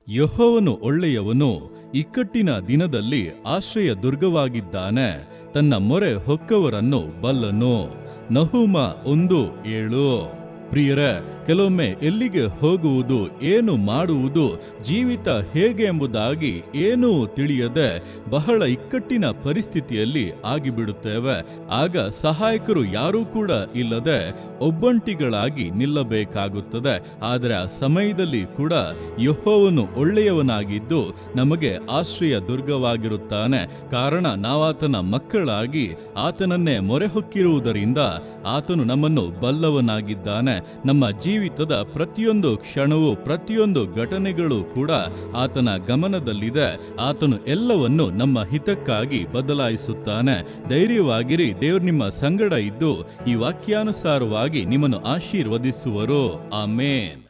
ಯೆಹೋವನು ಒಳ್ಳೆಯವನು, ಇಕ್ಕಟ್ಟಿನ ದಿನದಲ್ಲಿ ಆಶ್ರಯ ದುರ್ಗವಾಗಿದ್ದಾನೆ, ತನ್ನ ಮೊರೆ ಹೊಕ್ಕವರನ್ನು ಬಲ್ಲನು. ನಹೂಮ 1:7. ಪ್ರಿಯರೇ, ಕೆಲವೊಮ್ಮೆ ಎಲ್ಲಿಗೆ ಹೋಗುವುದು, ಏನು ಮಾಡುವುದು, ಜೀವಿತ ಹೇಗೆ ಎಂಬುದಾಗಿ ಏನೂ ತಿಳಿಯದೆ ಬಹಳ ಇಕ್ಕಟ್ಟಿನ ಪರಿಸ್ಥಿತಿಯಲ್ಲಿ ಆಗಿಬಿಡುತ್ತೇವೆ. ಆಗ ಸಹಾಯಕರು ಯಾರೂ ಕೂಡ ಇಲ್ಲದೆ ಒಬ್ಬಂಟಿಗಳಾಗಿ ನಿಲ್ಲಬೇಕಾಗುತ್ತದೆ. ಆದರೆ ಆ ಸಮಯದಲ್ಲಿ ಕೂಡ ಯೆಹೋವನು ಒಳ್ಳೆಯವನಾಗಿದ್ದು ನಮಗೆ ಆಶ್ರಯ ದುರ್ಗವಾಗಿರುತ್ತಾನೆ. ಕಾರಣ ನಾವಾತನ ಮಕ್ಕಳಾಗಿ ಆತನನ್ನೇ ಮೊರೆಹೊಕ್ಕಿರುವುದರಿಂದ ಆತನು ನಮ್ಮನ್ನು ಬಲ್ಲವನಾಗಿದ್ದಾನೆ. ನಮ್ಮ ಜೀವಿತದ ಪ್ರತಿಯೊಂದು ಕ್ಷಣವೂ, ಪ್ರತಿಯೊಂದು ಘಟನೆಗಳು ಕೂಡ ಆತನ ಗಮನದಲ್ಲಿದೆ. ಆತನು ಎಲ್ಲವನ್ನು ನಮ್ಮ ಹಿತಕ್ಕಾಗಿ ಬದಲಾಯಿಸುತ್ತಾನೆ. ಧೈರ್ಯವಾಗಿರಿ, ದೇವರು ನಿಮ್ಮ ಸಂಗಡ ಇದ್ದು ಈ ವಾಕ್ಯಾನುಸಾರವಾಗಿ ನಿಮ್ಮನ್ನು ಆಶೀರ್ವದಿಸುವರು. ಆಮೇನ್.